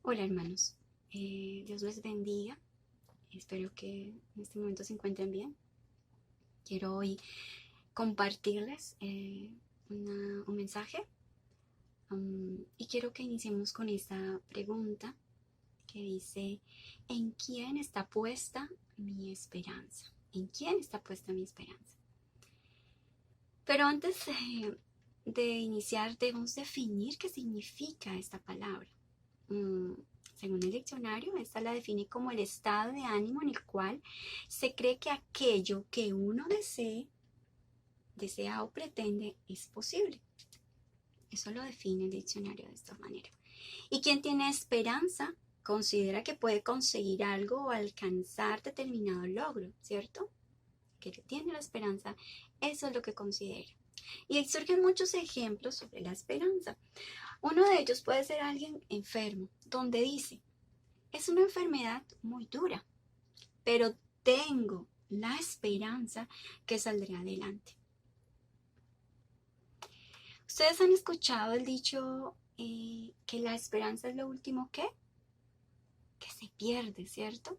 Hola hermanos, Dios les bendiga, espero que en este momento se encuentren bien. Quiero hoy compartirles un mensaje y quiero que iniciemos con esta pregunta que dice: ¿en quién está puesta mi esperanza? ¿En quién está puesta mi esperanza? Pero antes de iniciar debemos definir qué significa esta palabra. Mm, Según el diccionario, esta la define como el estado de ánimo en el cual se cree que aquello que uno desea o pretende es posible. Eso lo define el diccionario de esta manera. Y quien tiene esperanza considera que puede conseguir algo o alcanzar determinado logro, ¿cierto? Que tiene la esperanza, eso es lo que considera. Y ahí surgen muchos ejemplos sobre la esperanza. Uno de ellos puede ser alguien enfermo, donde dice: es una enfermedad muy dura, pero tengo la esperanza que saldré adelante. Ustedes han escuchado el dicho que la esperanza es lo último que se pierde, ¿cierto?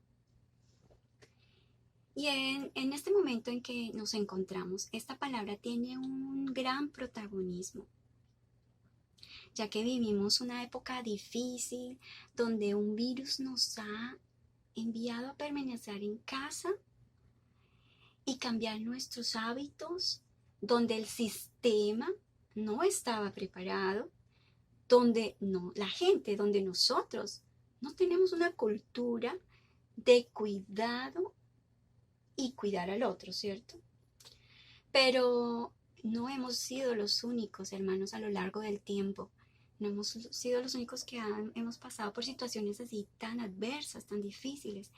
Y en este momento en que nos encontramos, esta palabra tiene un gran protagonismo, ya que vivimos una época difícil donde un virus nos ha enviado a permanecer en casa y cambiar nuestros hábitos, donde el sistema no estaba preparado, donde no, la gente, donde nosotros no tenemos una cultura de cuidado y cuidar al otro, ¿cierto? Pero no hemos sido los únicos, hermanos, a lo largo del tiempo. No hemos sido los únicos que hemos pasado por situaciones así tan adversas, tan difíciles.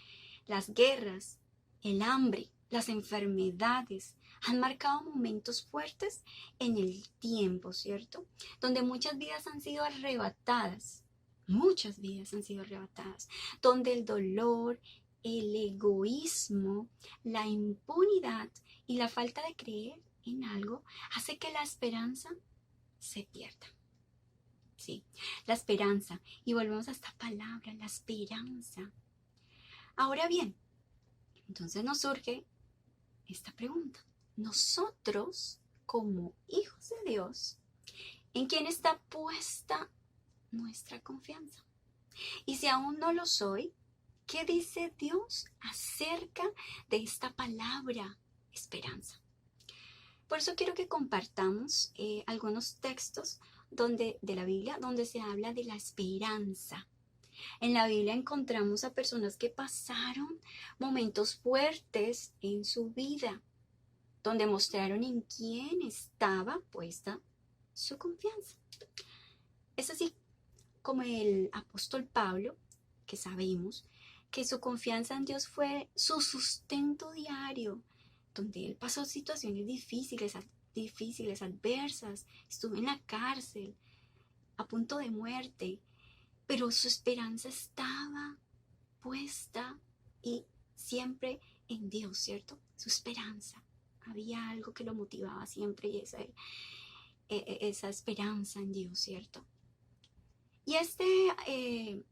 Las guerras, el hambre, las enfermedades han marcado momentos fuertes en el tiempo, ¿cierto? Donde muchas vidas han sido arrebatadas, muchas vidas han sido arrebatadas, donde el dolor, el egoísmo, la impunidad y la falta de creer en algo hace que la esperanza se pierda. Sí, la esperanza. Y volvemos a esta palabra, la esperanza. Ahora bien, entonces nos surge esta pregunta. Nosotros, como hijos de Dios, ¿en quién está puesta nuestra confianza? Y si aún no lo soy, ¿qué dice Dios acerca de esta palabra esperanza? Por eso quiero que compartamos algunos textos de la Biblia donde se habla de la esperanza. En la Biblia encontramos a personas que pasaron momentos fuertes en su vida, donde mostraron en quién estaba puesta su confianza. Es así como el apóstol Pablo, que sabemos que su confianza en Dios fue su sustento diario, donde él pasó situaciones difíciles, adversas, estuvo en la cárcel, a punto de muerte, pero su esperanza estaba puesta y siempre en Dios, ¿cierto? Su esperanza. Había algo que lo motivaba siempre y esa esperanza en Dios, ¿cierto? Y eh,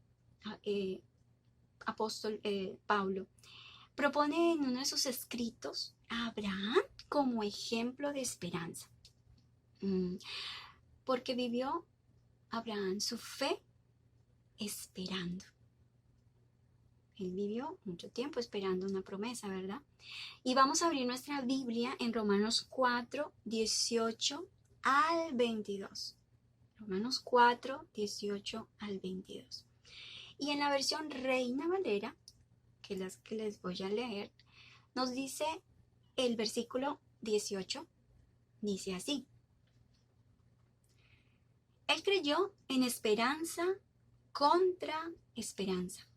apóstol Pablo propone en uno de sus escritos a Abraham como ejemplo de esperanza. Porque vivió Abraham su fe esperando. Él vivió mucho tiempo esperando una promesa, ¿verdad? Y vamos a abrir nuestra Biblia en Romanos 4, 18 al 22. Romanos 4, 18 al 22. Y en la versión Reina Valera, que es la que les voy a leer, nos dice el versículo 18, dice así: Él creyó en esperanza contra esperanza,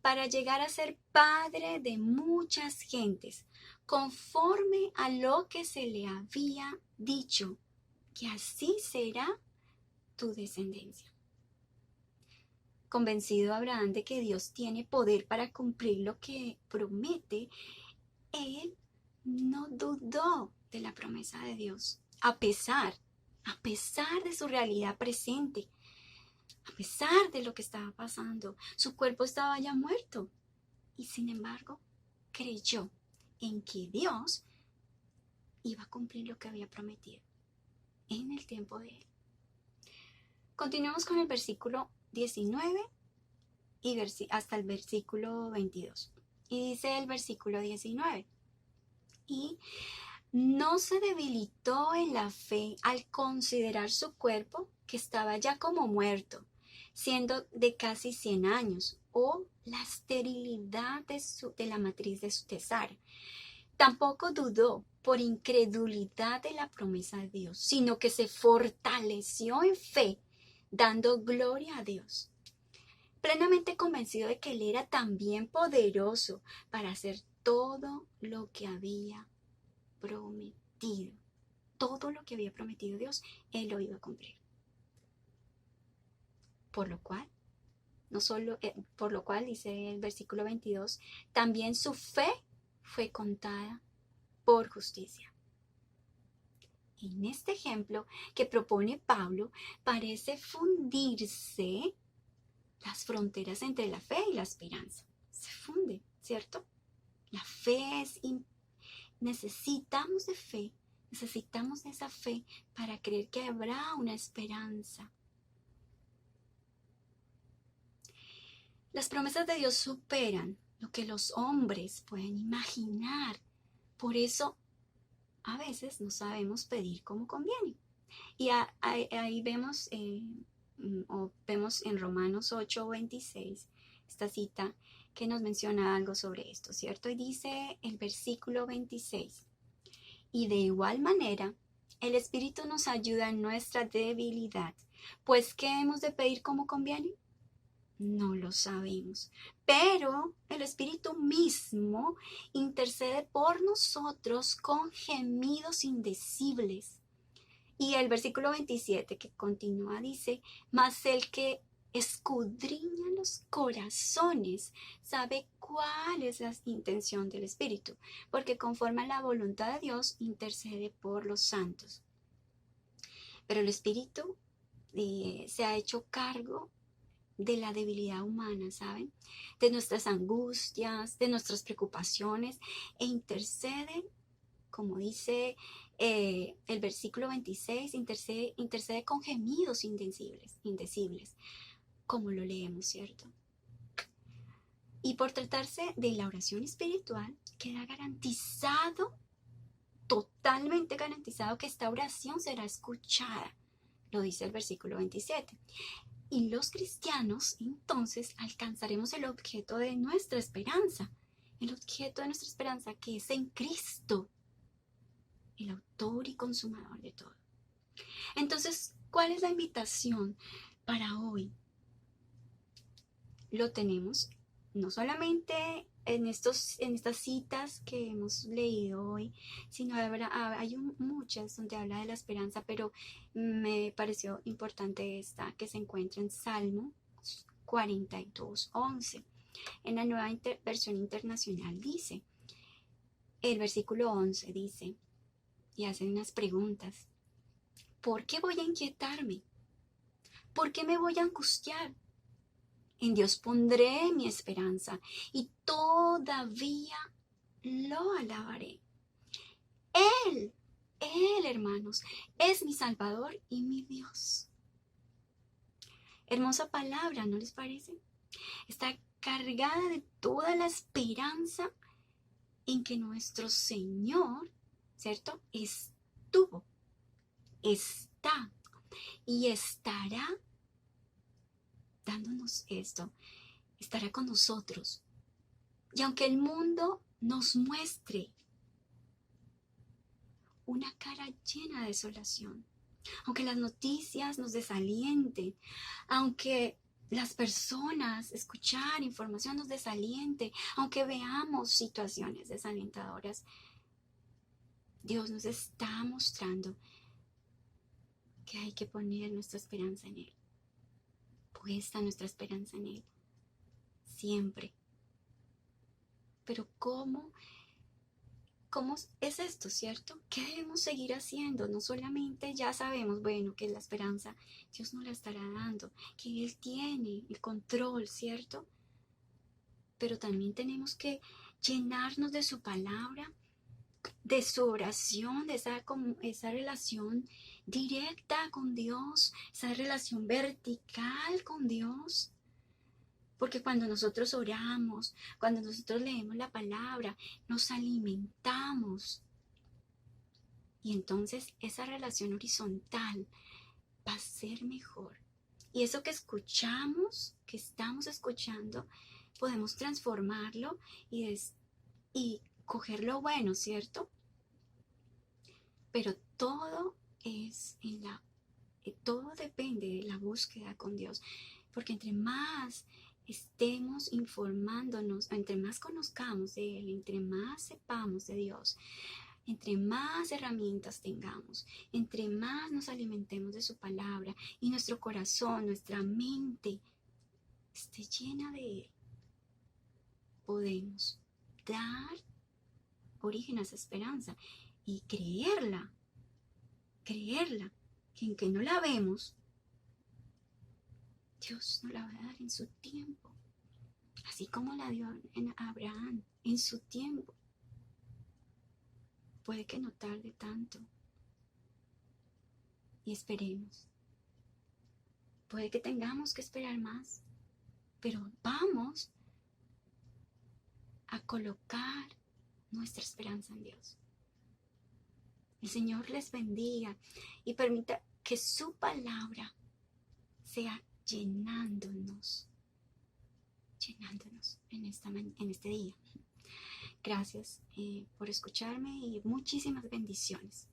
para llegar a ser padre de muchas gentes, conforme a lo que se le había dicho, que así será tu descendencia. Convencido Abraham de que Dios tiene poder para cumplir lo que promete, él no dudó de la promesa de Dios, a pesar de su realidad presente. A pesar de lo que estaba pasando, su cuerpo estaba ya muerto. Y sin embargo, creyó en que Dios iba a cumplir lo que había prometido en el tiempo de él. Continuamos con el versículo 19 y hasta el versículo 22. Y dice el versículo 19. Y no se debilitó en la fe al considerar su cuerpo que estaba ya como muerto, siendo de casi 100 años, o la esterilidad de la matriz de Sara. Tampoco dudó por incredulidad de la promesa de Dios, sino que se fortaleció en fe, dando gloria a Dios, plenamente convencido de que Él era también poderoso para hacer todo lo que había prometido. Todo lo que había prometido Dios, Él lo iba a cumplir. Por lo cual, por lo cual, dice el versículo 22, también su fe fue contada por justicia. En este ejemplo que propone Pablo, parece fundirse las fronteras entre la fe y la esperanza. Se funde, ¿cierto? La fe es necesitamos de fe, necesitamos de esa fe para creer que habrá una esperanza. Las promesas de Dios superan lo que los hombres pueden imaginar. Por eso, a veces no sabemos pedir como conviene. Y ahí vemos, vemos en Romanos 8:26, esta cita que nos menciona algo sobre esto, ¿cierto? Y dice el versículo 26, y de igual manera, el Espíritu nos ayuda en nuestra debilidad, pues ¿qué hemos de pedir como conviene? No lo sabemos, pero el Espíritu mismo intercede por nosotros con gemidos indecibles. Y el versículo 27 que continúa dice, mas el que escudriña los corazones sabe cuál es la intención del Espíritu, porque conforme a la voluntad de Dios intercede por los santos. Pero el Espíritu se ha hecho cargo de la debilidad humana, ¿saben? De nuestras angustias, de nuestras preocupaciones, e intercede, como dice el versículo 26, intercede con gemidos indecibles, como lo leemos, ¿cierto? Y por tratarse de la oración espiritual, queda garantizado, totalmente garantizado, que esta oración será escuchada, lo dice el versículo 27. Y los cristianos, entonces, alcanzaremos el objeto de nuestra esperanza, que es en Cristo, el autor y consumador de todo. Entonces, ¿cuál es la invitación para hoy? Lo tenemos no solamente en estas citas que hemos leído hoy, sino hay muchas donde habla de la esperanza, pero me pareció importante esta que se encuentra en Salmo 42:11. En la Nueva Versión Internacional dice, el versículo 11 dice, y hace unas preguntas: ¿por qué voy a inquietarme? ¿Por qué me voy a angustiar? En Dios pondré mi esperanza y todavía lo alabaré. Él, hermanos, es mi Salvador y mi Dios. Hermosa palabra, ¿no les parece? Está cargada de toda la esperanza en que nuestro Señor, ¿cierto? Estuvo, está y estará dándonos esto, estará con nosotros. Y aunque el mundo nos muestre una cara llena de desolación, aunque las noticias nos desalienten, aunque las personas escuchar información nos desaliente, aunque veamos situaciones desalentadoras, Dios nos está mostrando que hay que poner nuestra esperanza en Él. Puesta nuestra esperanza en Él. Siempre. Pero ¿cómo ¿cómo es esto, cierto? ¿Qué debemos seguir haciendo? No solamente ya sabemos, bueno, que la esperanza Dios nos la estará dando, que Él tiene el control, ¿cierto? Pero también tenemos que llenarnos de su palabra, de su oración, de esa relación directa con Dios, esa relación vertical con Dios. Porque cuando nosotros oramos, cuando nosotros leemos la palabra, nos alimentamos. Y entonces esa relación horizontal va a ser mejor. Y eso que escuchamos, que estamos escuchando, podemos transformarlo y coger lo bueno, ¿cierto? Pero todo depende de la búsqueda con Dios. Porque entre más estemos informándonos, entre más conozcamos de Él, entre más sepamos de Dios, entre más herramientas tengamos, entre más nos alimentemos de su palabra y nuestro corazón, nuestra mente esté llena de Él, podemos dar origen a esa esperanza y creerla, que aunque no la vemos, Dios nos la va a dar en su tiempo, así como la dio en Abraham, en su tiempo. Puede que no tarde tanto y esperemos. Puede que tengamos que esperar más, pero vamos a colocar nuestra esperanza en Dios. El Señor les bendiga y permita que su palabra sea llenándonos en este día. Gracias por escucharme y muchísimas bendiciones.